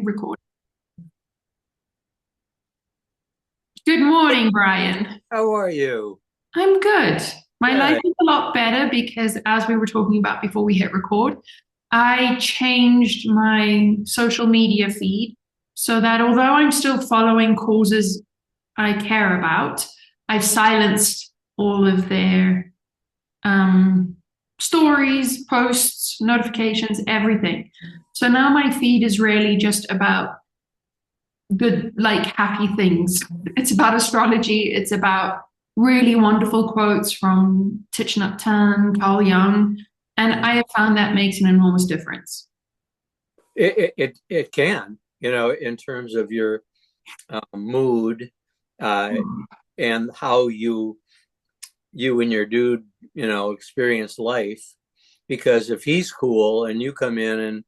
record. Good morning, Brian. How are you? I'm good. My life Good. is a lot better because, as we were talking about before we hit record, I changed my social media feed so that although I'm still following causes I care about, I've silenced all of their um, stories, posts, notifications, everything. So now my feed is really just about good, like happy things. It's about astrology. It's about really wonderful quotes from Thich Nhat Hanh, Carl Jung, and I have found that makes an enormous difference. It can, in terms of your mood, uh, and how you and your dude, experience life. Because if he's cool and you come in and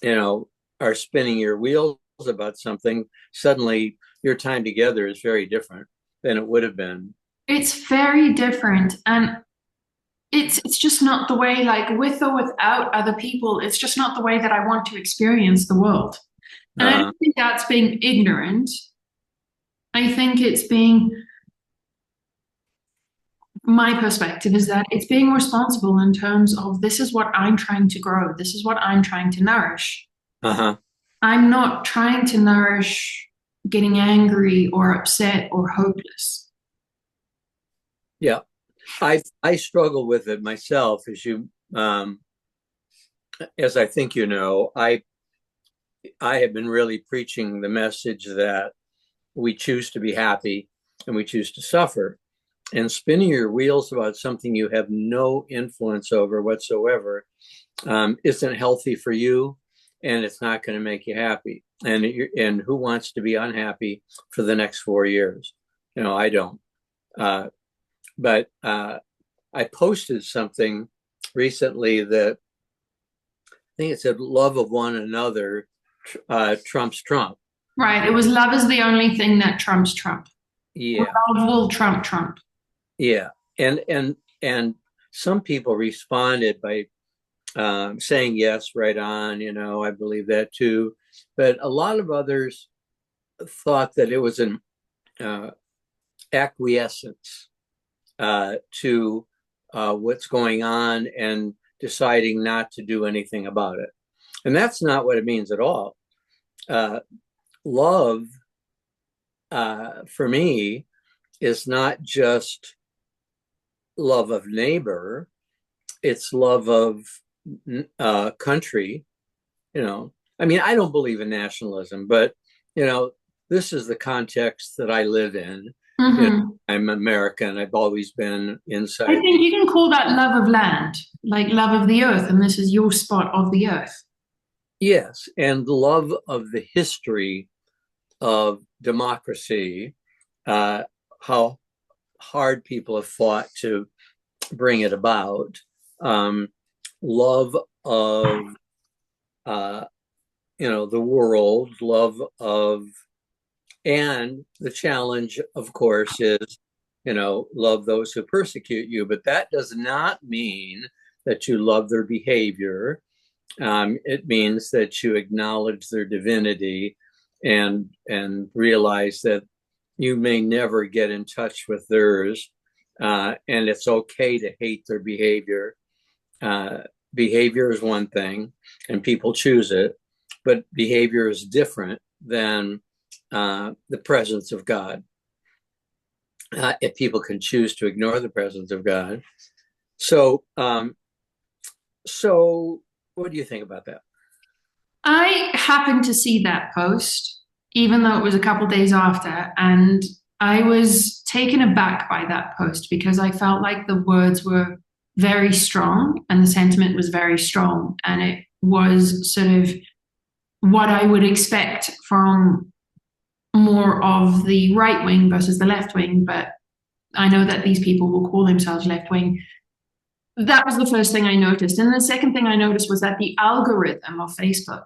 you know are spinning your wheels about something, suddenly your time together is very different than it would have been. It's very different, and it's just not the way, like with or without other people. It's just not the way that I want to experience the world. And I Uh, don't think that's being ignorant. I think it's being my perspective is that it's being responsible in terms of this is what I'm trying to grow, this is what I'm trying to nourish. uh-huh. I'm not trying to nourish getting angry or upset or hopeless. Yeah. I struggle with it myself, as I think I have been really preaching the message that we choose to be happy and we choose to suffer. And spinning your wheels about something you have no influence over whatsoever isn't healthy for you, and it's not going to make you happy. And who wants to be unhappy for the next 4 years? I don't. Uh, but I posted something recently that I think it said "love of one another trumps Trump." Right. It was love is the only thing that trumps Trump. Yeah, Love will trump Trump. yeah, and some people responded by saying yes, right on. I believe that too. But a lot of others thought that it was an uh, acquiescence to what's going on and deciding not to do anything about it. And that's not what it means at all. Uh, love, for me, is not just love of neighbor, it's love of country. I mean, I don't believe in nationalism, but, you know, this is the context that I live in. Hmm. I'm American. I've always been I inside think the you can call that love of land, like love of the earth, and this is your spot of the earth. Yes, and love of the history of democracy, uh, how hard people have fought to bring it about, um, love of uh, the world, love of, and the challenge, of course, is love those who persecute you. But that does not mean that you love their behavior. It means that you acknowledge their divinity and realize that you may never get in touch with theirs, and it's okay to hate their behavior. Uh, Behavior is one thing, and people choose it, but behavior is different than the presence of God. If people can choose to ignore the presence of God, so so what do you think about that? I happened to see that post, even though it was a couple days after, and I was taken aback by that post because I felt like the words were very strong and the sentiment was very strong, and it was sort of what I would expect from more of the right wing versus the left wing, but I know that these people will call themselves left wing. That was the first thing I noticed. And the second thing I noticed was that the algorithm of Facebook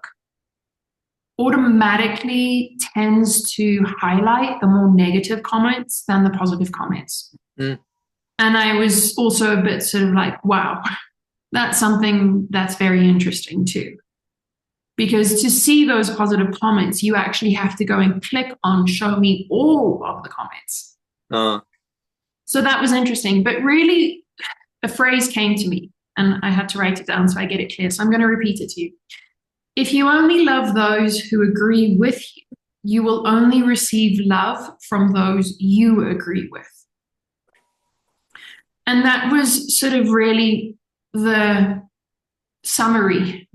automatically tends to highlight the more negative comments than the positive comments. Mm. And I was also a bit sort of like, wow, that's something that's very interesting too. Because to see those positive comments, you actually have to go and click on show me all of the comments. Uh, So that was interesting. But really, a phrase came to me and I had to write it down so I get it clear. So I'm going to repeat it to you. If you only love those who agree with you, you will only receive love from those you agree with. And that was sort of really the summary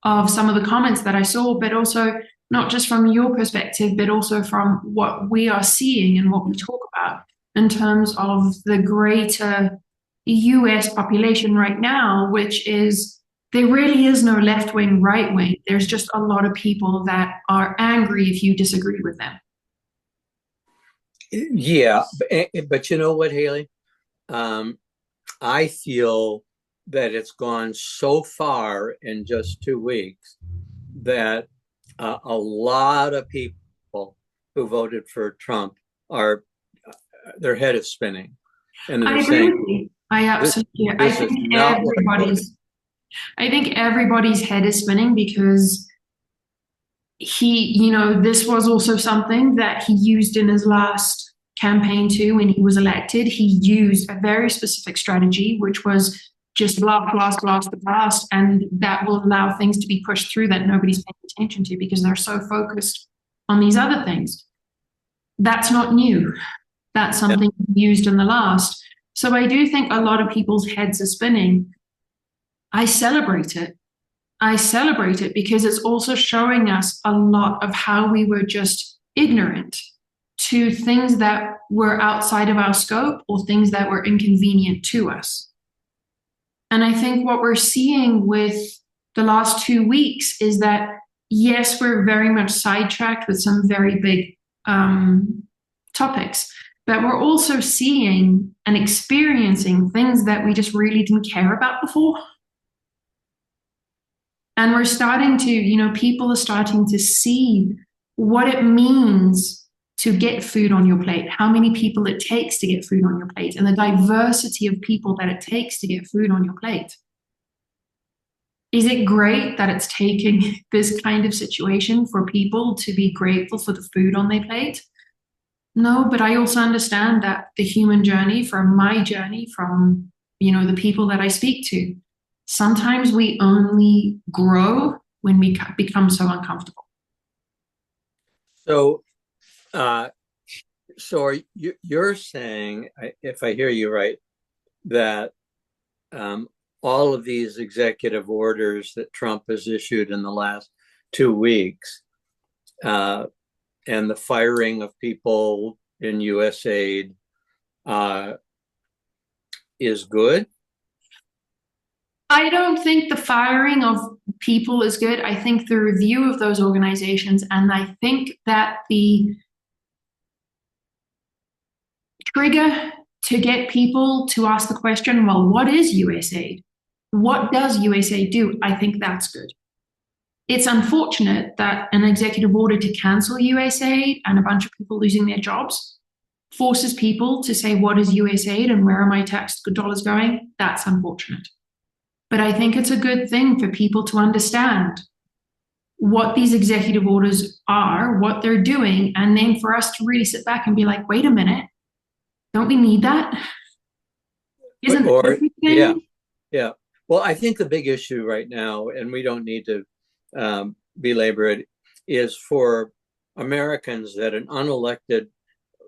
of some of the comments that I saw, but also not just from your perspective, but also from what we are seeing and what we talk about in terms of the greater US population right now, which is there really is no left wing, right wing. There's just a lot of people that are angry if you disagree with them. yeah, but you know what, Haley? I feel that it's gone so far in just 2 weeks that a lot of people who voted for Trump are their head is spinning, and I they're agree saying with you. I absolutely. this is not what I voted. I think everybody's head is spinning because this was also something that he used in his last campaign too when he was elected. He used a very specific strategy, which was just blast, and that will allow things to be pushed through that nobody's paying attention to because they're so focused on these other things. That's not new. That's something used in the last. So I do think a lot of people's heads are spinning. I celebrate it. I celebrate it because it's also showing us a lot of how we were just ignorant to things that were outside of our scope or things that were inconvenient to us. And I think what we're seeing with the last 2 weeks is that, yes, we're very much sidetracked with some very big topics, but we're also seeing and experiencing things that we just really didn't care about before. And we're starting to, people are starting to see what it means to get food on your plate, how many people it takes to get food on your plate, and the diversity of people that it takes to get food on your plate. Is it great that it's taking this kind of situation for people to be grateful for the food on their plate? No, but I also understand that the human journey, from my journey, from, the people that I speak to, sometimes we only grow when we become so uncomfortable. So, you're saying, if I hear you right, that all of these executive orders that Trump has issued in the last 2 weeks, and the firing of people in USAID, is good? I don't think the firing of people is good. I think the review of those organizations, and I think that the trigger to get people to ask the question, well, what is USAID? What does USAID do? I think that's good. It's unfortunate that an executive order to cancel USAID and a bunch of people losing their jobs forces people to say, what is USAID and where are my tax dollars going? That's unfortunate. But I think it's a good thing for people to understand what these executive orders are, what they're doing, and then for us to really sit back and be like, wait a minute, don't we need that? Isn't it everything? Yeah. Well, I think the big issue right now, and we don't need to belabor it, is for Americans that an unelected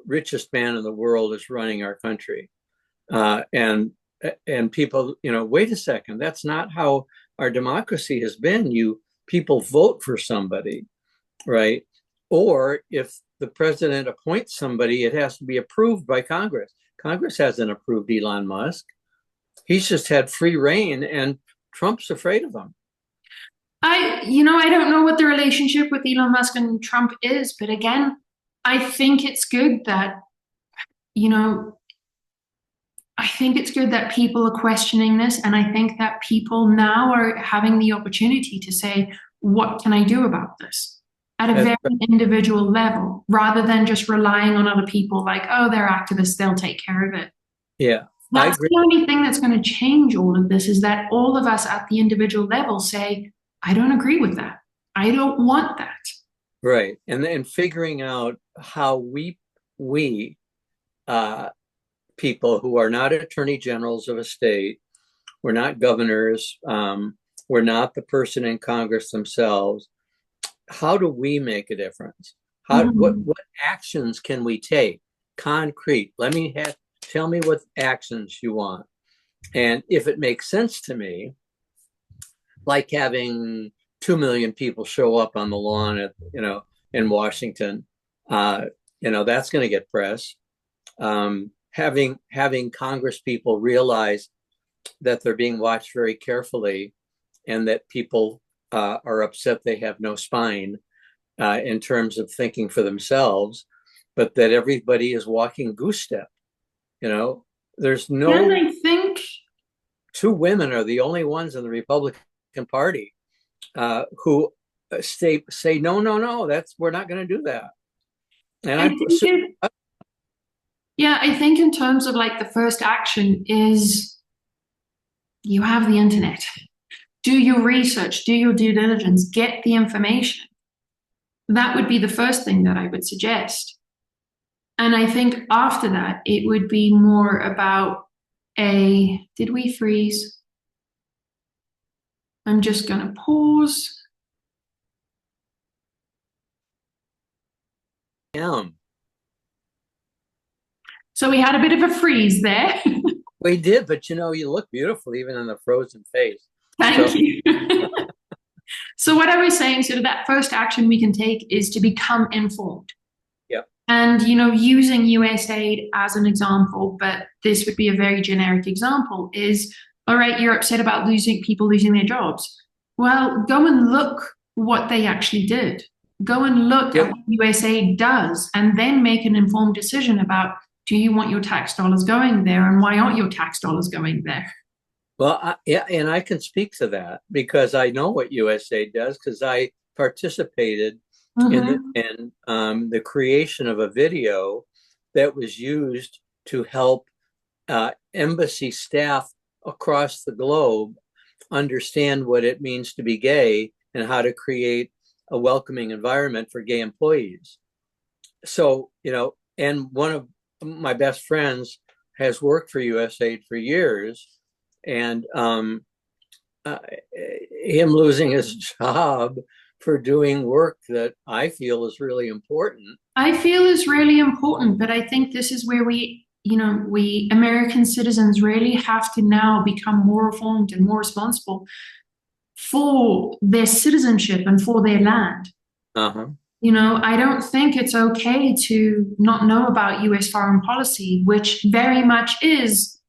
richest man in the world is running our country. And people, wait a second, that's not how our democracy has been. People vote for somebody, right? Or if the president appoints somebody, it has to be approved by Congress. Congress hasn't approved Elon Musk. He's just had free reign, and Trump's afraid of him. I don't know what the relationship with Elon Musk and Trump is, but again, I think it's good that, I think it's good that people are questioning this. And I think that people now are having the opportunity to say, what can I do about this at a very individual level, rather than just relying on other people like, oh, they're activists, they'll take care of it. Yeah. That's the only thing that's going to change all of this, is that all of us at the individual level say, I don't agree with that. I don't want that. Right. And then figuring out how we uh, people who are not attorney generals of a state, we're not governors, we're not the person in Congress themselves. How do we make a difference? Mhm. What actions can we take? Concrete. Tell me what actions you want. And if it makes sense to me, like having 2 million people show up on the lawn in Washington, uh, that's going to get press. Having Congress people realize that they're being watched very carefully and that people are upset they have no spine in terms of thinking for themselves, but that everybody is walking goose step. There's And no I think, two women are the only ones in the Republican Party who say no, no, no. We're not going to do that. And I think it, yeah, I think in terms of like the first action is you have the internet. Do your research, do your due diligence, get the information. That would be the first thing that I would suggest. And I think after that, it would be more about did we freeze? I'm just going to pause. So we had a bit of a freeze there. We did, but you look beautiful even in the frozen face. Thank So you. So what I was saying, sort of that first action we can take is to become informed. yeah, And, using USAID as an example, but this would be a very generic example, is all right, you're upset about people losing their jobs. Well, go and look what they actually did. Go and look at yep. what USAID does and then make an informed decision about, do you want your tax dollars going there and why aren't your tax dollars going there? Well, yeah, and I can speak to that because I know what USA does because I participated Mm-hmm. in the creation of a video that was used to help embassy staff across the globe understand what it means to be gay and how to create a welcoming environment for gay employees. So, and one of my best friends has worked for USAID for years, and uh, him losing his job for doing work that I feel is really important. I feel is really important, but I think this is where we American citizens really have to now become more informed and more responsible for their citizenship and for their land. Uh-huh. I don't think it's okay to not know about US foreign policy, which very much is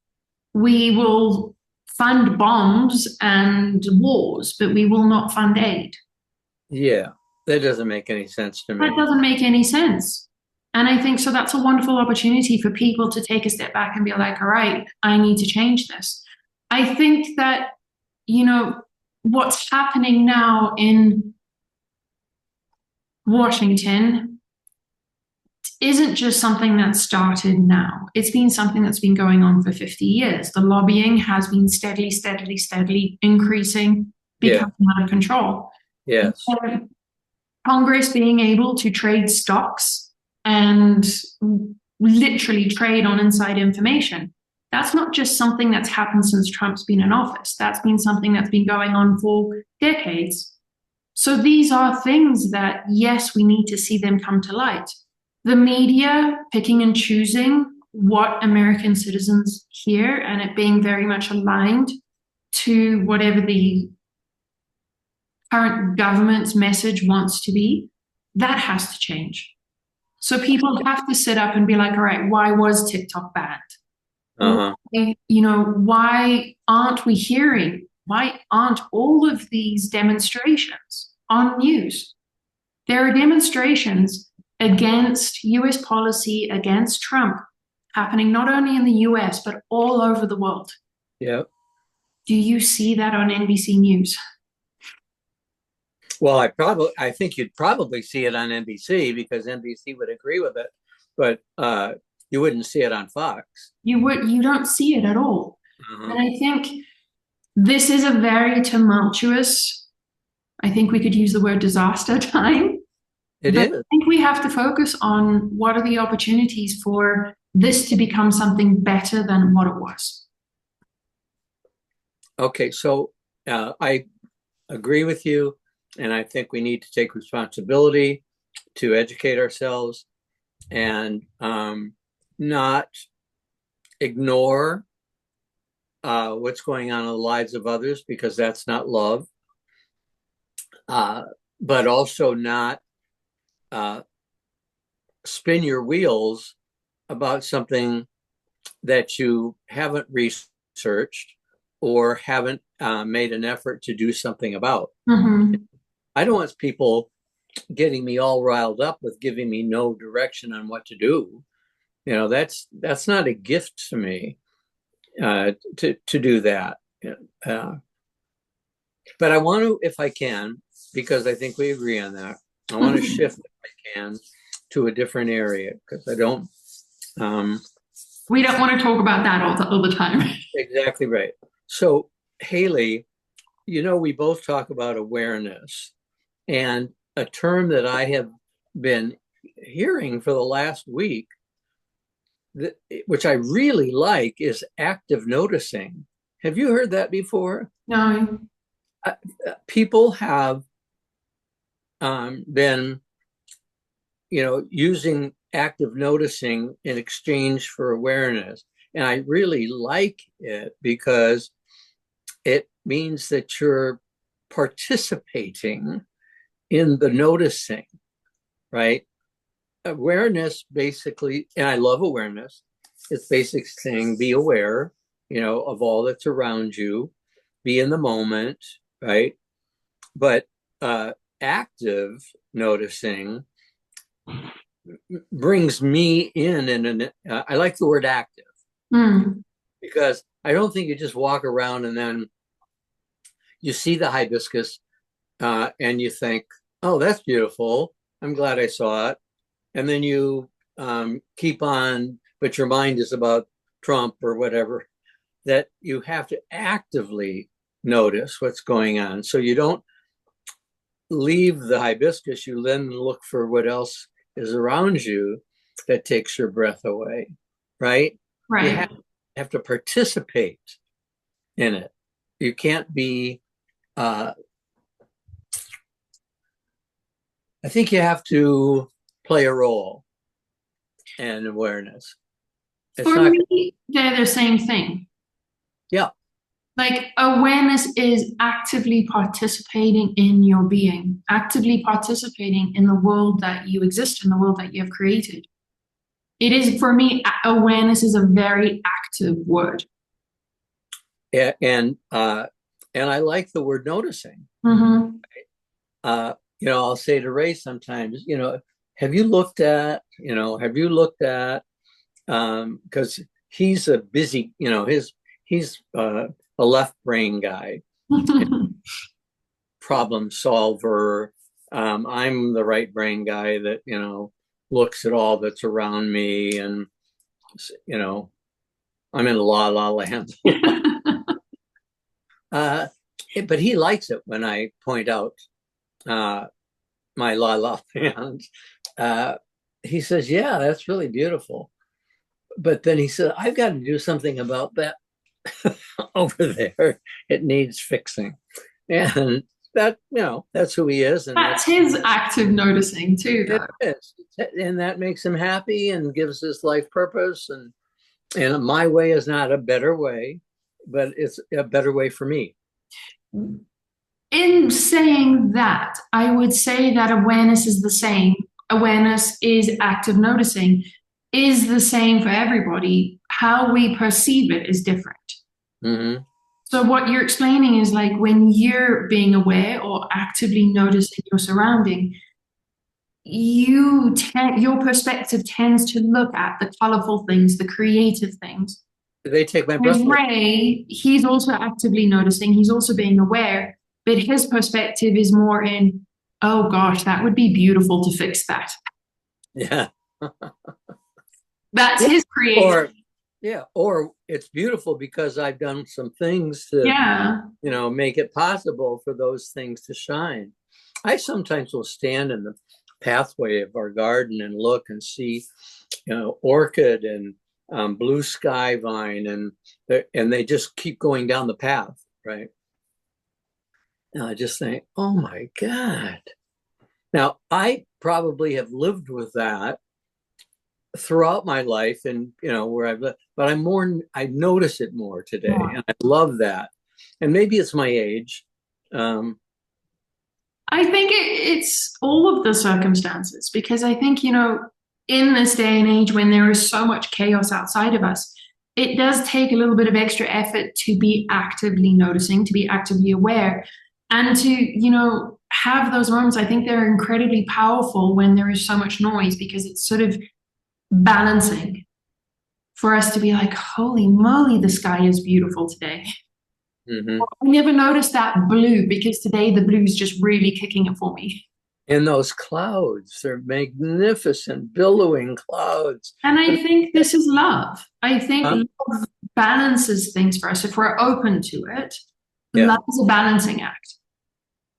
we will fund bombs and wars, but we will not fund aid. Yeah, that doesn't make any sense to That me. doesn't make any sense. And I think so that's a wonderful opportunity for people to take a step back and be like, all right, I need to change this. I think that, what's happening now in Washington isn't just something that started now. It's been something that's been going on for 50 years. The lobbying has been steadily, steadily, steadily increasing, Yeah, becoming out of control. yes. Congress being able to trade stocks and literally trade on inside information. That's not just something that's happened since Trump's been in office. That's been something that's been going on for decades. So these are things that, yes, we need to see them come to light. The media picking and choosing what American citizens hear and it being very much aligned to whatever the current government's message wants to be, that has to change. So people have to sit up and be like, all right, why was TikTok banned? Uh-huh. Why aren't we hearing? Why aren't all of these demonstrations on news? There are demonstrations against US policy, against Trump, happening not only in the US, but all over the world. Yeah. Do you see that on NBC News? Well, I think you'd probably see it on NBC because NBC would agree with it, but you wouldn't see it on Fox. You don't see it at all. Uh-huh. And I think this is a very tumultuous I think we could use the word disaster time. It But I is. think we have to focus on what are the opportunities for this to become something better than what it was. Okay, so I agree with you, and I think we need to take responsibility to educate ourselves and not ignore what's going on in the lives of others, because that's not love, but also not uh, spin your wheels about something that you haven't researched or haven't made an effort to do something about. Mm-hmm. I don't want people getting me all riled up with giving me no direction on what to do. You know, that's not a gift to me to do that. Uh, but I want to, if I can, because I think we agree on that. I want to shift, if I can, to a different area, because I don't. We don't want to talk about that all the time. Exactly right. So, Haley, you know, we both talk about awareness, and a term that I have been hearing for the last week, which I really like, is active noticing. Have you heard that before? No. People have been, you know, using active noticing in exchange for awareness. And I really like it because it means that you're participating in the noticing, right? Awareness basically, and I love awareness, it's basically saying be aware, you know, of all that's around you, be in the moment, right? But active noticing brings me in, and I like the word active Mm. because I don't think you just walk around and then you see the hibiscus and you think, oh, that's beautiful. I'm glad I saw it. And then you keep on, but your mind is about Trump or whatever, that you have to actively notice what's going on. So you don't leave the hibiscus, you then look for what else is around you that takes your breath away, right? You Right. have to participate in it. You can't be, I think you have to play a role in awareness. It's For not, me, they're the same thing. yeah, Like awareness is actively participating in your being, actively participating in the world that you exist in, the world that you have created. It is, for me, awareness is a very active word. and I like the word noticing. Mm-hmm. You know, I'll say to Ray sometimes, you know, have you looked at, because he's a busy, you know, he's a left brain guy, problem solver. I'm the right brain guy that, you know, looks at all that's around me, and, you know, I'm in la la land. uh, but he likes it when I point out uh, my La La Land. Uh, he says, "Yeah, that's really beautiful." But then he said, "I've got to do something about that over there. It needs fixing." And that, you know, that's who he is, and That's his active noticing too, it though. is, and that makes him happy and gives his life purpose. And my way is not a better way, but it's a better way for me. In saying that, I would say that awareness is the same. Awareness is active noticing, is the same for everybody. How we perceive it is different. Mm-hmm. So, what you're explaining is like when you're being aware or actively noticing your surrounding, your perspective tends to look at the colorful things, the creative things. They take my With breath away. Ray, he's also actively noticing, he's also being aware, but his perspective is more in, oh gosh, that would be beautiful to fix that. Yeah. That's his Or creative. Yeah. Or it's beautiful because I've done some things to, Yeah. make it possible for those things to shine. I sometimes will stand in the pathway of our garden and look and see, orchid and blue sky vine, and they just keep going down the path, right? And I just think, oh my God. Now, I probably have lived with that throughout my life, and where I've lived, but I notice it more today, Yeah. and I love that. And maybe it's my age. I think it's all of the circumstances because I think, in this day and age when there is so much chaos outside of us, it does take a little bit of extra effort to be actively noticing, to be actively aware, and to, have those moments. I think they're incredibly powerful when there is so much noise because it's sort of balancing for us to be like, holy moly, the sky is beautiful today. Mm-hmm. I never noticed that blue because today the blue is just really kicking it for me. And those clouds, they're magnificent, billowing clouds. And I think this is love. I think Huh? love balances things for us. If we're open to it, Yeah. love is a balancing act.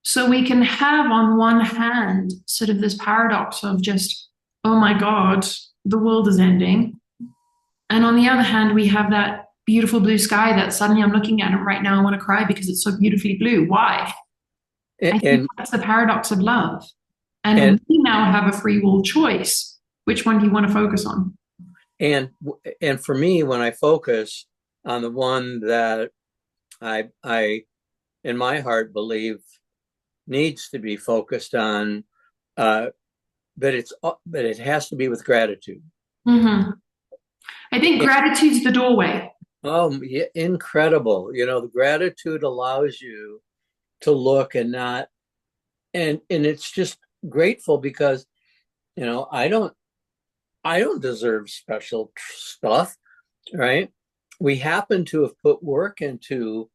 So we can have, on one hand, sort of this paradox of just, oh my God, the world is ending. And on the other hand, we have that beautiful blue sky that suddenly I'm looking at it right now. I want to cry because it's so beautifully blue. Why? I think And that's the paradox of love. And and we now have a free will choice. Which one do you want to focus on? and and for me, when I focus on the one that I in my heart believe needs to be focused on, uh, but it has to be with gratitude. Mm-hmm. I think gratitude's the doorway. Oh, yeah, incredible! The gratitude allows you to look and not, and it's just grateful because I don't deserve special stuff, right? We happen to have put work into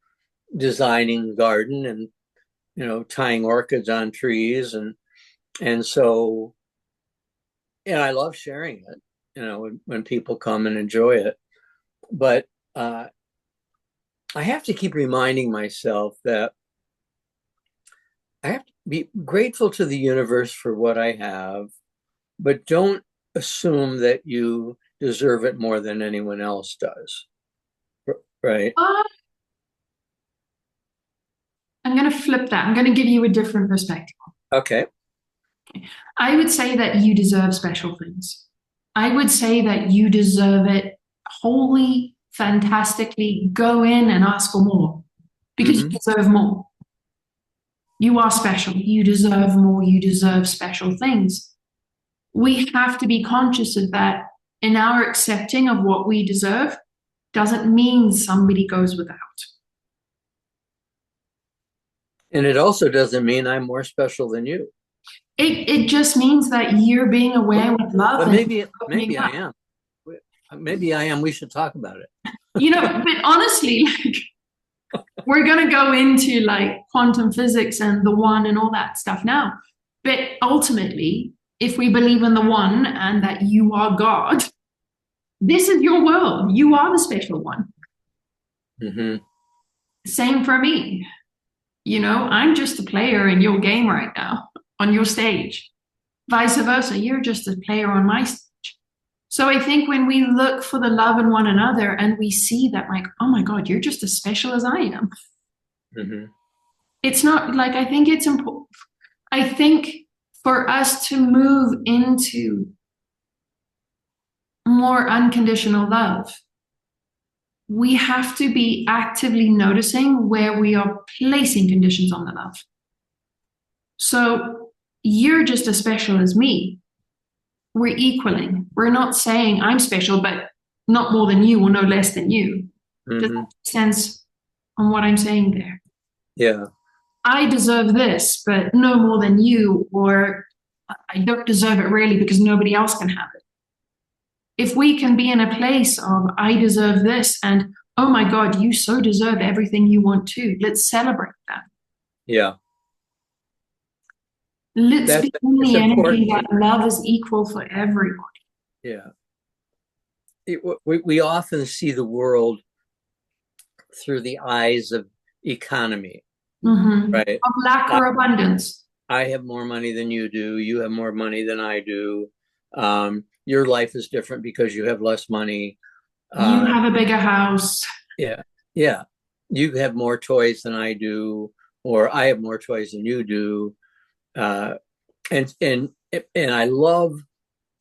designing the garden and tying orchids on trees, and so, and I love sharing it, when people come and enjoy it. But I have to keep reminding myself that I have to be grateful to the universe for what I have, but don't assume that you deserve it more than anyone else does. Right. Uh, I'm going to flip that. I'm going to give you a different perspective. Okay. I would say that you deserve special things. I would say that you deserve it wholly, fantastically. Go in and ask for more because you Mm-hmm. deserve more. You are special. You deserve more. You deserve special things. We have to be conscious of that in our accepting of what we deserve doesn't mean somebody goes without. And it also doesn't mean I'm more special than you. It just means that you're being aware with love But and maybe opening I up. am. Maybe I am. We should talk about it. But honestly, like we're gonna go into like quantum physics and the one and all that stuff now. But ultimately, if we believe in the one and that you are God, this is your world. You are the special one. Mm-hmm. Same for me. I'm just a player in your game right now on your stage. Vice versa, you're just a player on my stage. So I think when we look for the love in one another and we see that, like, oh my God, you're just as special as I am. Mm-hmm. It's not like I think it's important. I think for us to move into more unconditional love, we have to be actively noticing where we are placing conditions on the love. So you're just as special as me. We're equaling. We're not saying I'm special, but not more than you or no less than you. Does that Mm-hmm. make sense on what I'm saying there? Yeah. I deserve this, but no more than you, or I don't deserve it really because nobody else can have it. If we can be in a place of I deserve this and oh my God, you so deserve everything you want to, let's celebrate that. Yeah. Let's be in It's the energy important. that love is equal for everyone. Yeah. we often see the world through the eyes of economy, right? Of lack I, or abundance. I have more money than you do. You have more money than I do. Your life is different because you have less money. You Uh, have a bigger house. yeah, yeah. You have more toys than I do, or I have more toys than you do. Uh, and I love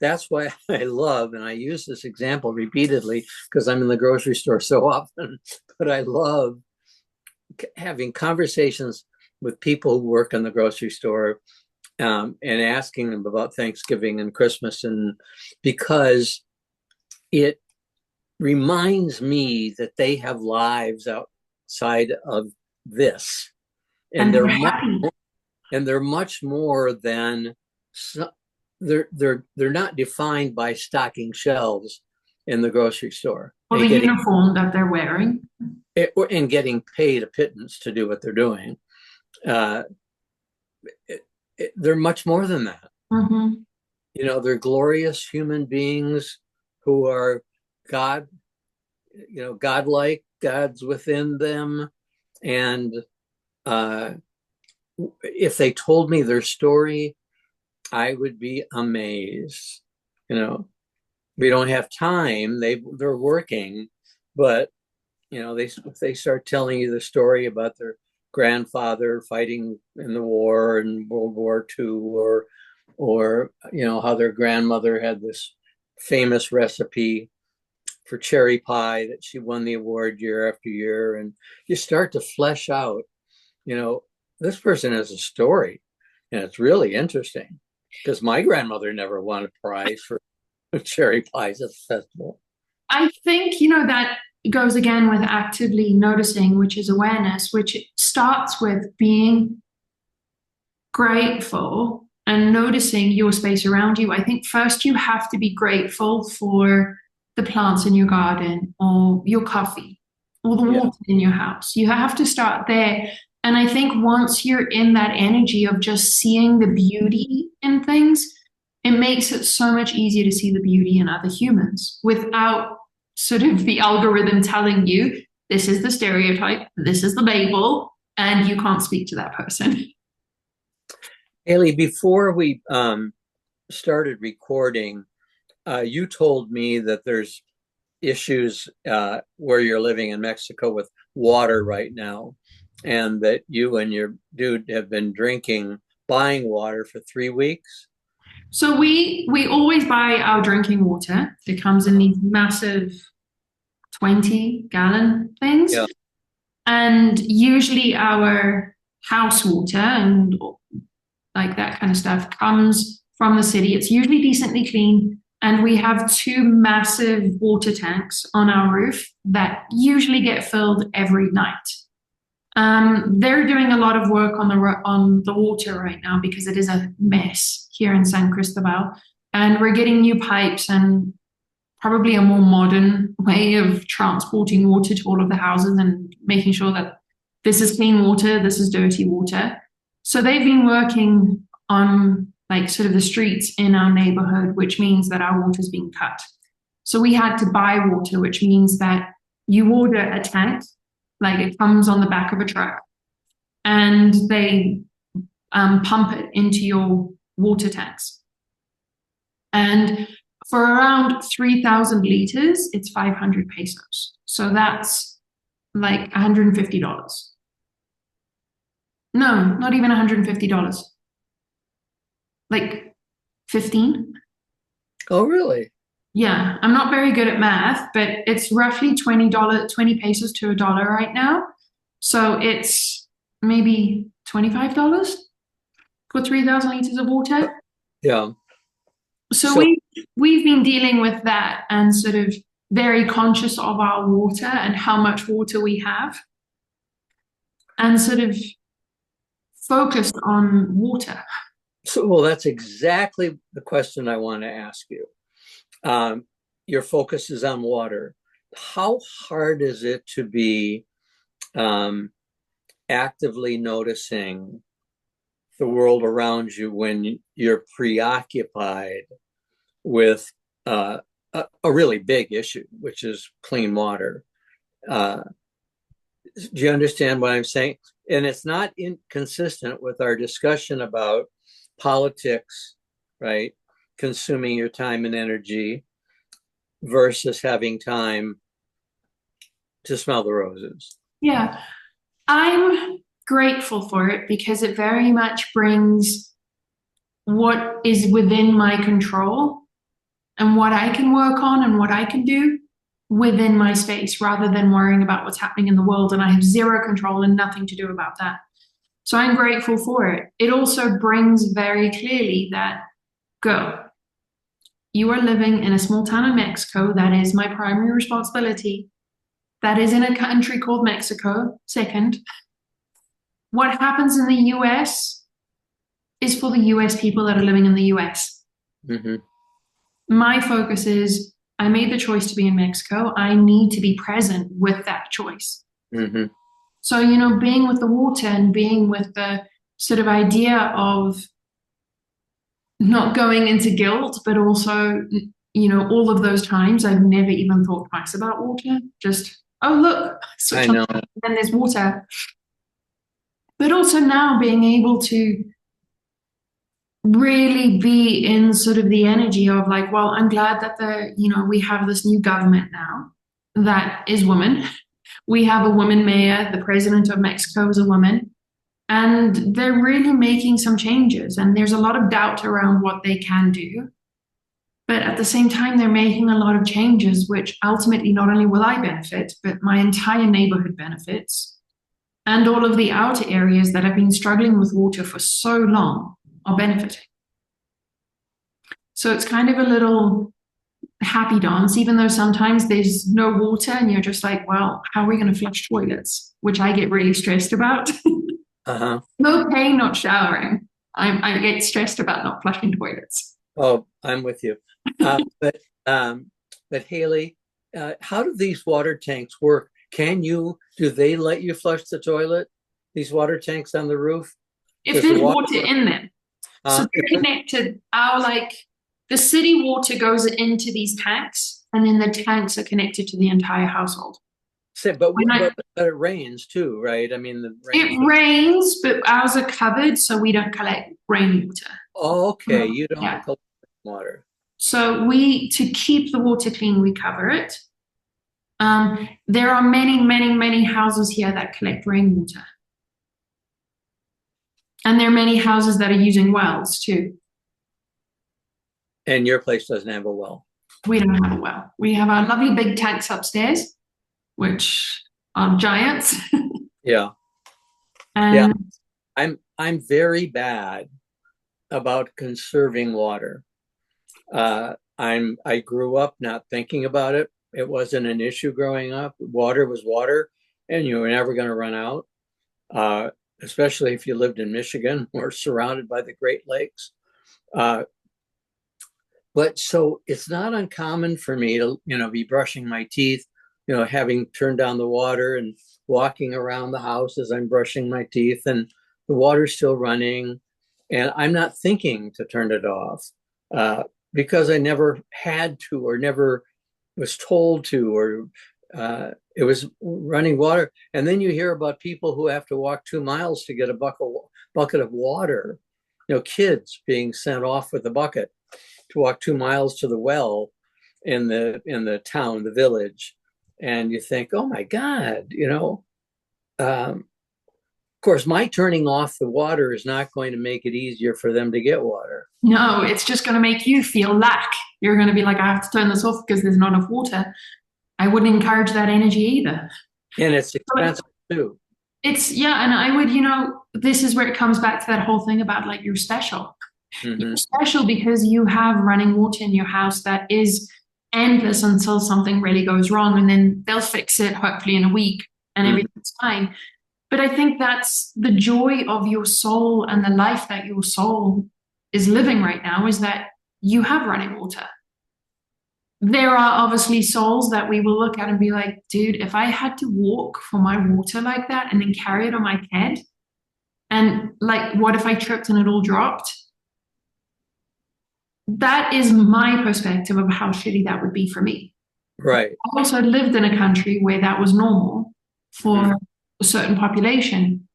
that's why I love, and I use this example repeatedly because I'm in the grocery store so often, but I love having conversations with people who work in the grocery store, and asking them about Thanksgiving and Christmas, and because it reminds me that they have lives outside of this, and And they're happy. they're much more than they're not defined by stocking shelves in the grocery store Or the uniform that they're wearing. and getting paid a pittance to do what they're doing. Uh, they're much more than that. Mm-hmm. You know, they're glorious human beings who are God, godlike, God's within them. And uh, if they told me their story, I would be amazed. You know, we don't have time. They're working, but they start telling you the story about their grandfather fighting in the war in World War II, or how their grandmother had this famous recipe for cherry pie that she won the award year after year, and you start to flesh out, this person has a story, and it's really interesting because my grandmother never won a prize for cherry pies at the festival. I think, that goes again with actively noticing, which is awareness, which starts with being grateful and noticing your space around you. I think first you have to be grateful for the plants in your garden or your coffee or the Yeah. water in your house. You have to start there. And I think once you're in that energy of just seeing the beauty in things, it makes it so much easier to see the beauty in other humans without sort of the algorithm telling you this is the stereotype, this is the label, and you can't speak to that person. Haley, before we started recording, you told me that there's issues where you're living in Mexico with water right now, and that you and your dude have been buying water for 3 weeks. So we always buy our drinking water. It comes in these massive 20-gallon things. Yeah. And usually our house water and like that kind of stuff comes from the city. It's usually decently clean. And we have two massive water tanks on our roof that usually get filled every night. They're doing a lot of work on the water right now because it is a mess here in San Cristobal, and we're getting new pipes and probably a more modern way of transporting water to all of the houses and making sure that this is clean water, this is dirty water. So they've been working on like sort of the streets in our neighborhood, which means that our water is being cut. So we had to buy water, which means that you order a tank, like it comes on the back of a truck, and they pump it into your water tanks. And for around 3,000 liters, it's 500 pesos. So that's like $150. No, not even $150. Like 15. Oh, really? Yeah, I'm not very good at math, but it's roughly $20, 20 pesos to a dollar right now. So it's maybe $25 for 3,000 liters of water. Yeah. So So, we've been dealing with that and sort of very conscious of our water and how much water we have, and sort of focused on water. well, that's exactly the question I want to ask you. Your focus is on water. How hard is it to be actively noticing the world around you when you're preoccupied with a really big issue, which is clean water. Uh, do you understand what I'm saying? And it's not inconsistent with our discussion about politics, right? Consuming your time and energy versus having time to smell the roses. Yeah, I'm grateful for it because it very much brings what is within my control and what I can work on and what I can do within my space rather than worrying about what's happening in the world. And I have zero control and nothing to do about that. So I'm grateful for it. It also brings very clearly that go. You are living in a small town in Mexico. That is my primary responsibility. That is in a country called Mexico, second. What happens in the US is for the US people that are living in the US. Mm-hmm. My focus is I made the choice to be in Mexico. I need to be present with that choice. Mm-hmm. So, you know, being with the water and being with the sort of idea of not going into guilt, but also, you know, all of those times I've never even thought twice about water. Just, oh, look, switch I know. on, then there's water. But also now being able to really be in sort of the energy of like, well, I'm glad that we have this new government now that is woman. We have a woman mayor. The president of Mexico is a woman. And they're really making some changes. And there's a lot of doubt around what they can do. But at the same time, they're making a lot of changes, which ultimately not only will I benefit, but my entire neighborhood benefits. And all of the outer areas that have been struggling with water for so long are benefiting. So it's kind of a little happy dance, even though sometimes there's no water and you're just like, well, how are we going to flush toilets? Which I get really stressed about. Uh-huh. Okay, not showering. I get stressed about not flushing toilets. Oh, I'm with you. But Haley, how do these water tanks work? Do they let you flush the toilet? These water tanks on the roof? If there's water in them. So they're connected. The city water goes into these tanks, and then the tanks are connected to the entire household. But it rains too, right? I mean, it rains, but ours are covered, so we don't collect rainwater. Oh, okay. You don't collect water. So to keep the water clean, we cover it. There are many, many, many houses here that collect rainwater. And there are many houses that are using wells too. And your place doesn't have a well? We don't have a well. We have our lovely big tanks upstairs, which are giants. Yeah. And I'm very bad about conserving water. I grew up not thinking about it. It wasn't an issue growing up. Water was water, and you were never going to run out. Especially if you lived in Michigan or surrounded by the Great Lakes. But so it's not uncommon for me to, be brushing my teeth, having turned down the water and walking around the house as I'm brushing my teeth, and the water's still running, and I'm not thinking to turn it off because I never had to or never was told to, or it was running water. And then you hear about people who have to walk 2 miles to get a bucket of water, kids being sent off with a bucket to walk 2 miles to the well in the town, the village. And you think, oh my God, of course, my turning off the water is not going to make it easier for them to get water. No, it's just going to make you feel lack. You're going to be like, I have to turn this off because there's not enough water. I wouldn't encourage that energy either. And it's expensive too. And I would, this is where it comes back to that whole thing about like you're special. Mm-hmm. You're special because you have running water in your house that is endless until something really goes wrong, and then they'll fix it hopefully in a week and everything's fine. But I think that's the joy of your soul and the life that your soul is living right now, is that you have running water. There are obviously souls that we will look at and be like, dude, if I had to walk for my water like that and then carry it on my head, and like, what if I tripped and it all dropped? that is my perspective of how shitty that would be for me. Right. I also lived in a country where that was normal Mhm. for a certain population.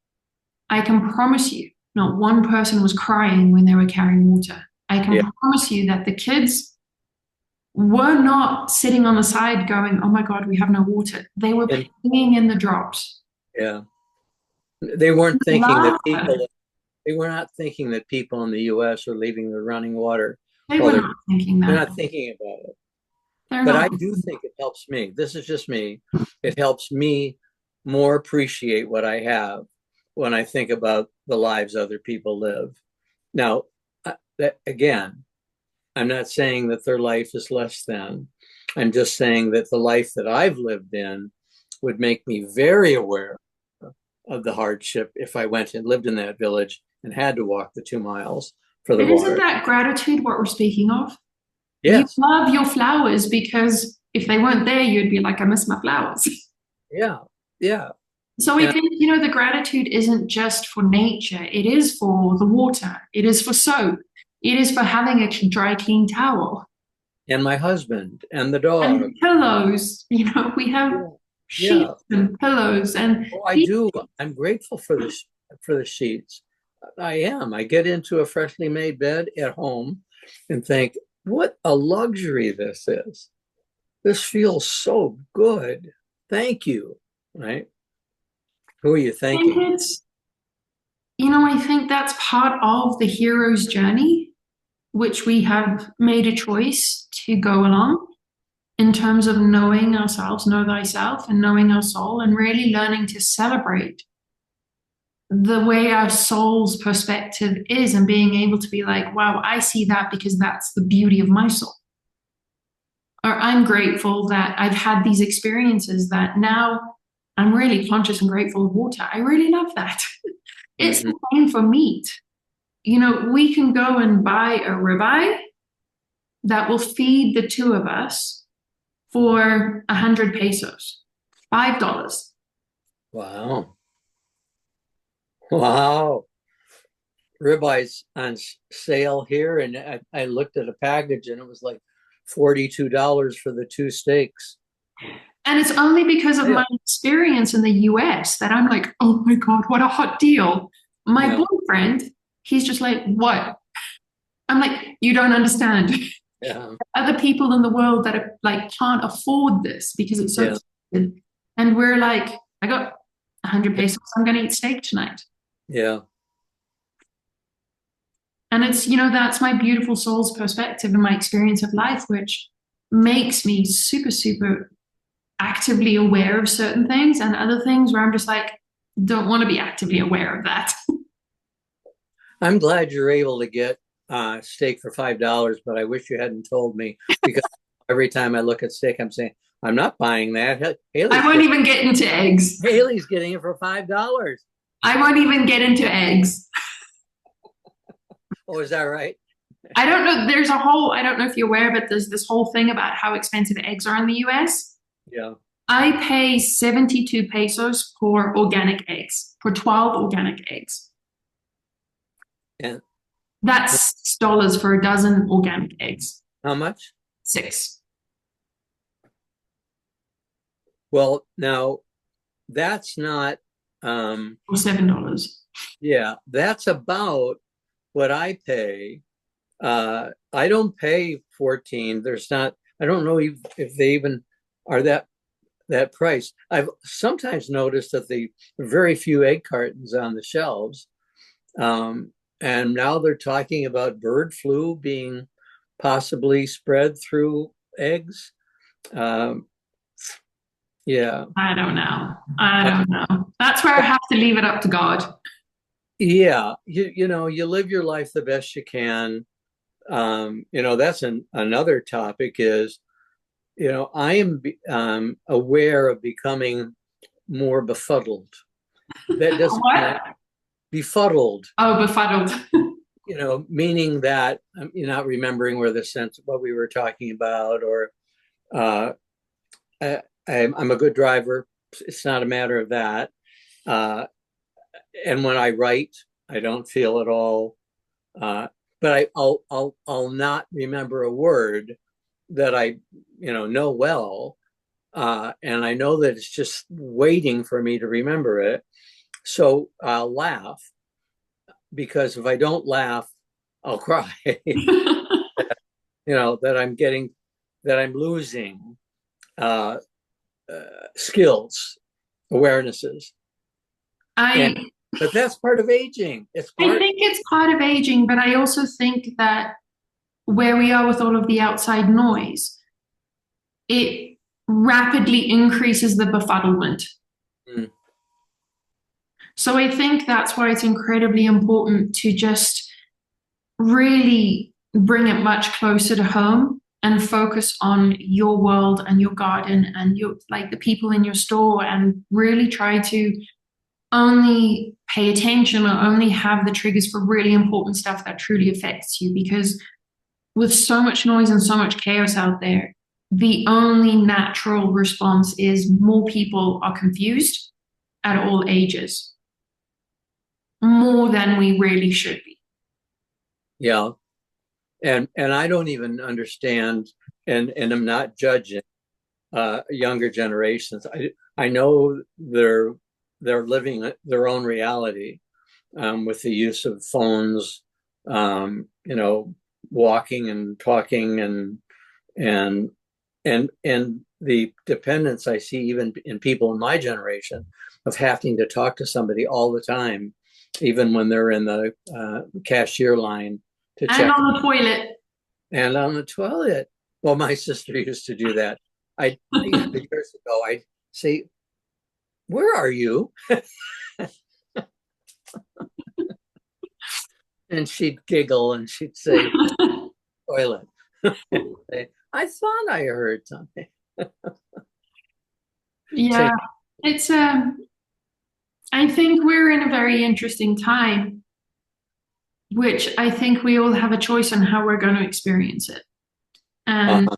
I can promise you, not one person was crying when they were carrying water. I can Yeah. promise you that the kids were not sitting on the side going, oh my God, we have no water. They were And playing in the drops. yeah, they weren't thinking that Laughter. they were not thinking that people in the US are leaving the running water They while were not thinking they're that. not thinking about it. They're But I not. do think it helps me. This is just me. It helps me more appreciate what I have when I think about the lives other people live. Now, that, again, I'm not saying that their life is less than. I'm just saying that the life that I've lived in would make me very aware of the hardship if I went and lived in that village and had to walk the 2 miles for the But isn't water. that gratitude what we're speaking of? You Yes. love your flowers because if they weren't there, you'd be like, I miss my flowers. Yeah. Yeah. So we And, think, the gratitude isn't just for nature, it is for the water, it is for soap, it is for having a dry, clean towel and my husband and the and dog. pillows. We have Yeah. Yeah. sheets and pillows and Oh, I do. I'm grateful for the sheets. I am. I get into a freshly made bed at home and think, what a luxury this is. This feels so good. Thank you. Right? Who are you thanking? blankets. I think that's part of the hero's journey, which we have made a choice to go along in terms of knowing ourselves, know thyself, and knowing our soul, and really learning to celebrate the way our soul's perspective is and being able to be like, wow, I see that because that's the beauty of my soul. Or I'm grateful that I've had these experiences that now I'm really conscious and grateful of water. I really love that. It's Mhm. the same for meat. We can go and buy a ribeye that will feed the two of us for 100 pesos, $5. Wow. Wow. Ribeyes on sale here. And I looked at a package and it was like $42 for the two steaks. And it's only because of Yeah. my experience in the US that I'm like, oh my God, what a hot deal. My Yeah. boyfriend, he's just like, what? I'm like, you don't understand. Yeah. Other people in the world that are, like can't afford this because it's so Yeah. expensive. And we're like, I got 100 pesos. I'm going to eat steak tonight. Yeah. And that's my beautiful soul's perspective and my experience of life, which makes me super, super actively aware of certain things and other things where I'm just like, don't want to be actively aware of that. I'm glad you're able to get steak for $5, but I wish you hadn't told me because every time I look at steak, I'm saying, I'm not buying that. I won't even get into eggs. Haley's getting it for $5. I won't even get into eggs. Oh, is that right? I don't know. I don't know if you're aware, but there's this whole thing about how expensive eggs are in the US. Yeah. I pay 72 pesos for organic eggs, for 12 organic eggs. And That's $6 for a dozen organic eggs. how much? Six. Well, now that's not, um, Or $7. yeah, that's about what I pay. I don't pay 14. There's not, I don't know if they even are that price. I've sometimes noticed that the very few egg cartons on the shelves, and now they're talking about bird flu being possibly spread through eggs. Um, yeah, I don't know. I don't know. That's where I have to leave it up to God. yeah. You live your life the best you can. That's another topic is, I am aware of becoming more befuddled. That doesn't mean What? befuddled, Oh, befuddled. meaning that you're not remembering where the sense of what we were talking about, or uh, I'm a good driver. It's not a matter of that. Uh, and when I write, I don't feel at all. but I'll not remember a word that I know well, and I know that it's just waiting for me to remember it. So I'll laugh, because if I don't laugh, I'll cry. That I'm losing uh, skills, awarenesses, I but that's part of aging. I think it's part of aging, but I also think that where we are with all of the outside noise, it rapidly increases the befuddlement. Mm. So I think that's why it's incredibly important to just really bring it much closer to home and focus on your world and your garden and your like the people in your store, and really try to only pay attention or only have the triggers for really important stuff that truly affects you. Because with so much noise and so much chaos out there, the only natural response is more people are confused at all ages, more than we really should be. Yeah, and I don't even understand, and I'm not judging younger generations. I know they're living their own reality, with the use of phones, walking and talking, and the dependence I see even in people in my generation of having to talk to somebody all the time, even when they're in the cashier line to And check on the toilet. and on the toilet. Well, my sister used to do that. Years ago, I'd say, "Where are you?" And she'd giggle and she'd say, "Toilet." I thought I heard something. Yeah, Same. it's I think we're in a very interesting time, which I think we all have a choice on how we're going to experience it. And Uh-huh.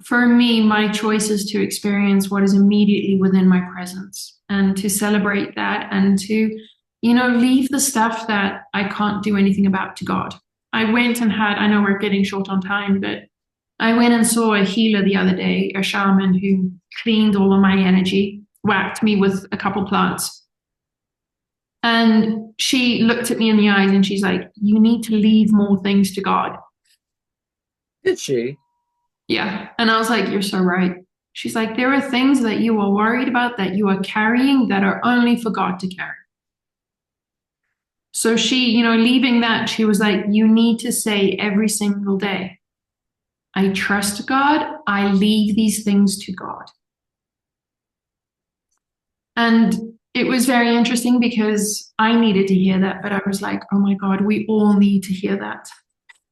for me, my choice is to experience what is immediately within my presence and to celebrate that, and to, leave the stuff that I can't do anything about to God. I went and had, I know we're getting short on time, but I went and saw a healer the other day, a shaman who cleaned all of my energy, whacked me with a couple plants. And she looked at me in the eyes and she's like, "You need to leave more things to God." Did she? Yeah. And I was like, "You're so right." She's like, "There are things that you are worried about that you are carrying that are only for God to carry." So she, leaving that, she was like, "You need to say every single day, I trust God. I leave these things to God." And it was very interesting because I needed to hear that, but I was like, oh my God, we all need to hear that.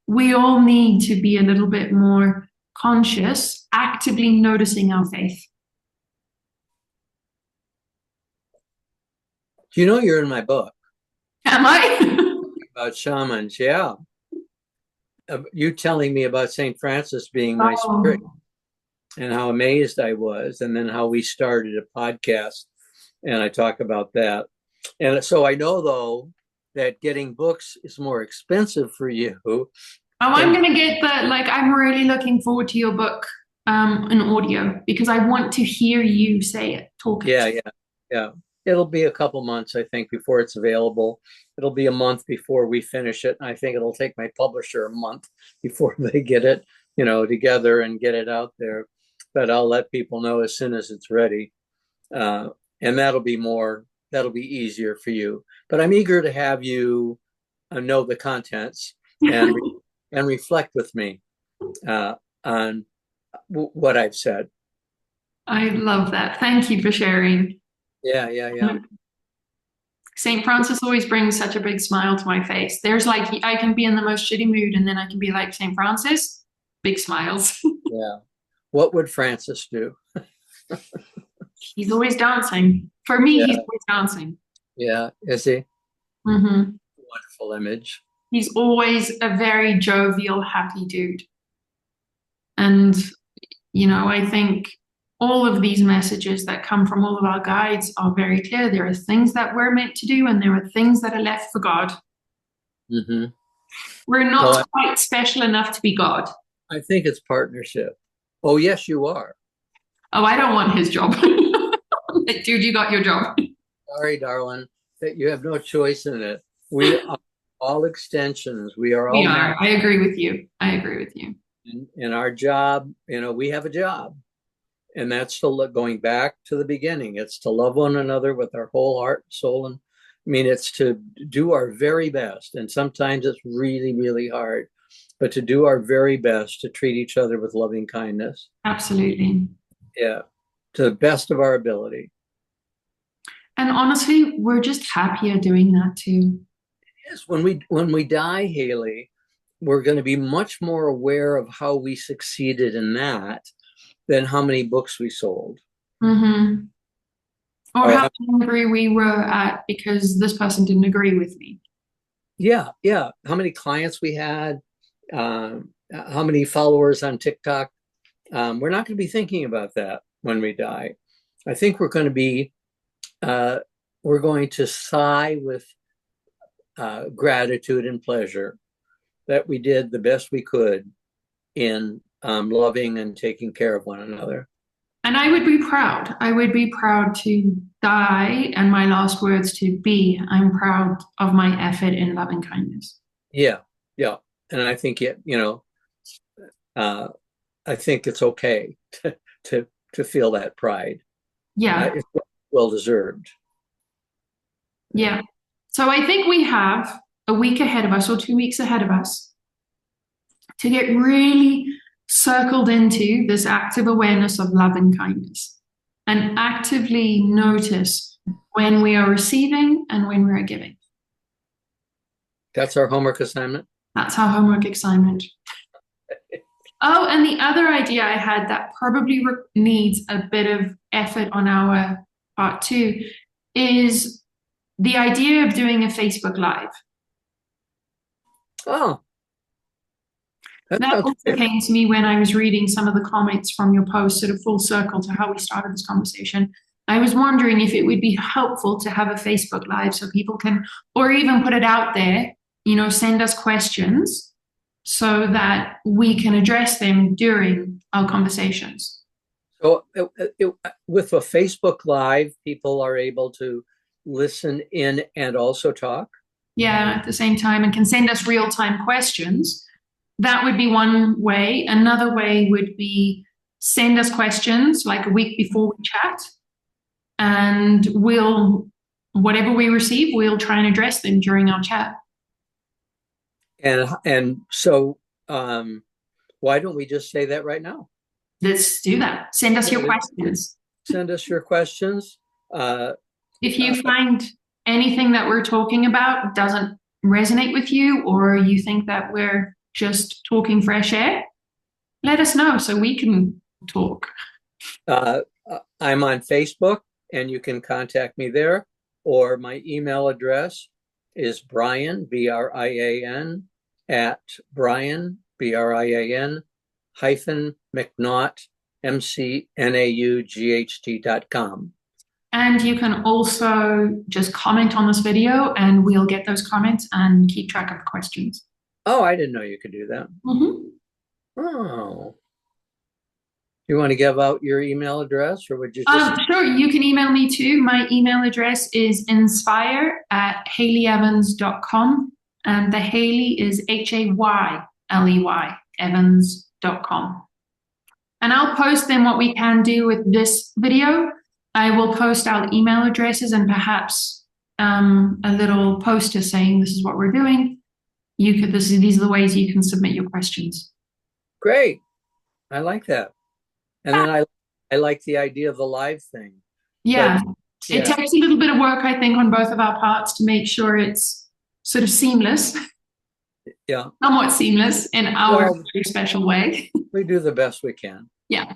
We all need to be a little bit more conscious, actively noticing our faith. Do you know you're in my book Am I? about shamans? Yeah. You telling me about St. Francis being my spirit, Oh, and how amazed I was, and then how we started a podcast, and I talk about that. And so I know, though, that getting books is more expensive for you. I'm And going to get the, like, I'm really looking forward to your book in audio because I want to hear you say it, talk it. yeah. It'll be a couple months, I think, before it's available. It'll be a month before we finish it. I think it'll take my publisher a month before they get it, together and get it out there. But I'll let people know as soon as it's ready. And that'll be easier for you. But I'm eager to have you know the contents and and reflect with me on what I've said. I love that. Thank you for sharing. Yeah. St. Francis always brings such a big smile to my face. There's like, I can be in the most shitty mood and then I can be like, St. Francis, big smiles. Yeah. What would Francis do? He's always dancing. For me, he's Yeah. always dancing. Yeah. Is he? Hmm. Wonderful image. He's always a very jovial, happy dude. And, I think all of these messages that come from all of our guides are very clear. There are things that we're meant to do, and there are things that are left for God. Hmm. We're Well, not quite special enough to be God. I think it's partnership. Oh, yes, you are. Oh, I don't want his job. Dude, you got your job. Sorry, darling, that you have no choice in it. We are all extensions. We are We all are. I agree with you. I agree with you. in our job. We have a job, and that's to look, going back to the beginning. It's to love one another with our whole heart, soul, and I mean, it's to do our very best. And sometimes it's really, really hard, but to do our very best to treat each other with loving kindness. Absolutely. Yeah, to the best of our ability. And honestly, we're just happier doing that too. Yes, when we die, Haley, we're going to be much more aware of how we succeeded in that than how many books we sold. Mm-hmm. Or Or how angry we were at because this person didn't agree with me. yeah, yeah. How many clients we had, how many followers on TikTok. We're not going to be thinking about that when we die. I think we're going to sigh with gratitude and pleasure that we did the best we could in loving and taking care of one another. And I would be proud. I would be proud to die, and my last words to be, I'm proud of my effort in loving kindness. Yeah, yeah. And I think uh, I think it's okay to feel that pride. Yeah, It's well deserved. yeah. So I think we have a week ahead of us or 2 weeks ahead of us to get really circled into this active awareness of love and kindness and actively notice when we are receiving and when we are giving. That's our homework assignment. That's our homework assignment. Oh, and the other idea I had that probably needs a bit of effort on our part too is the idea of doing a Facebook Live. Oh, that That sounds also great. came to me when I was reading some of the comments from your post, sort of full circle to how we started this conversation. I was wondering if it would be helpful to have a Facebook Live so people can, or even put it out there, send us questions so that we can address them during our conversations. So with a Facebook Live, people are able to listen in and also talk. Yeah, at the same time, and can send us real time questions. That would be one way. Another way would be send us questions like a week before we chat, and whatever we receive, we'll try and address them during our chat. And so why don't we just say that right now? Let's do that. Send us your questions. Send us your questions. If you find anything that we're talking about doesn't resonate with you, or you think that we're just talking fresh air, let us know so we can talk. I'm on Facebook, and you can contact me there, or my email address is Brian, BRIAN, at Brian, BRIAN, hyphen McNaught, MCNAUGHT.com. And you can also just comment on this video and we'll get those comments and keep track of questions. Oh, I didn't know you could do that. Mm-hmm. Oh. You want to give out your email address, or would you just... Sure, you can email me too. My email address is inspire@hayleyevans.com, and the Hayley is HAYLEY, evans.com. And I'll post then what we can do with this video. I will post our email addresses and perhaps a little poster saying this is what we're doing. These are the ways you can submit your questions. Great. I like that. And then I like the idea of the live thing. Yeah. It takes a little bit of work, I think, on both of our parts to make sure it's sort of seamless. Yeah. Somewhat seamless in our very special way. We do the best we can. Yeah.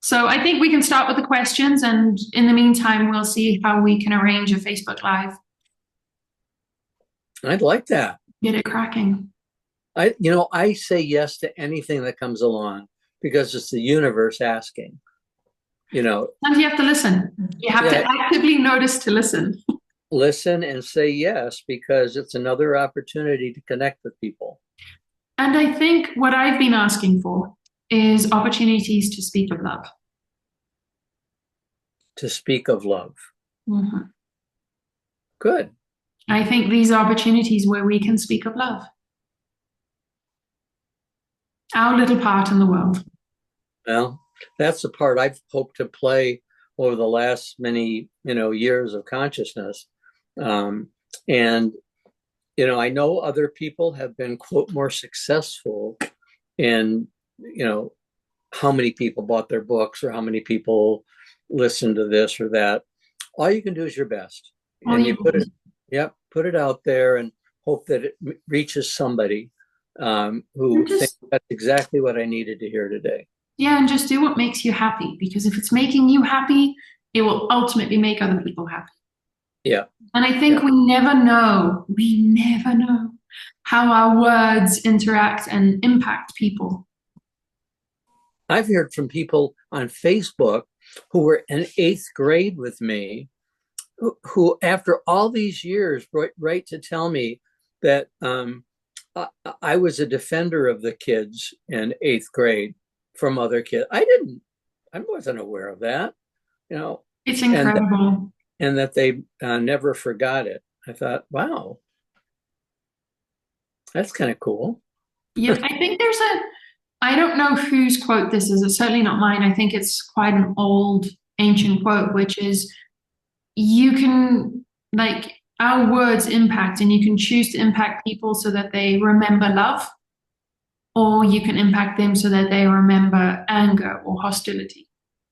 So I think we can start with the questions, and in the meantime, we'll see how we can arrange a Facebook Live. I'd like that. Get it cracking. I say yes to anything that comes along because it's the universe asking. And you have to listen. You have to actively notice to listen. listen and say yes, because it's another opportunity to connect with people. And I think what I've been asking for is opportunities to speak of love. To speak of love. Mhm. Good. I think these are opportunities where we can speak of love, our little part in the world. Well, that's the part I've hoped to play over the last many, years of consciousness. And, I know other people have been, quote, more successful in, how many people bought their books or how many people listened to this or that. All you can do is your best. All And you you put it out there and hope that it reaches somebody who thinks that's exactly what I needed to hear today. Yeah, and just do what makes you happy, because if it's making you happy, it will ultimately make other people happy. Yeah. And I think we never know how our words interact and impact people. I've heard from people on Facebook who were in 8th grade with me, who after all these years write to tell me that I was a defender of the kids in 8th grade from other kids. I wasn't aware of that, It's and incredible. and that they never forgot it. I thought, wow, that's kind of cool. Yeah, I think I don't know whose quote this is. It's certainly not mine. I think it's quite an old, ancient quote, which is, you can, like, our words impact, and you can choose to impact people so that they remember love, or you can impact them so that they remember anger or hostility.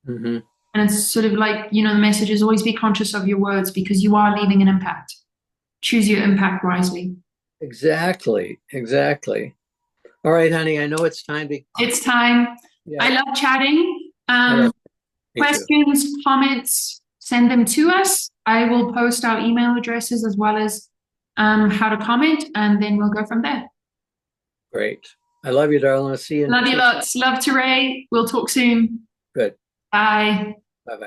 Mm-hmm. And it's sort of like, the message is always be conscious of your words, because you are leaving an impact. Choose your impact wisely. Exactly. All right, honey, I know it's time to. It's time. Yeah, I love chatting. I love. Me too. Questions, comments, send them to us. I will post our email addresses as well as how to comment, and then we'll go from there. Great. I love you, darling. I'll see you. Love you lots. Love to Ray. We'll talk soon. Good. Bye. Bye bye.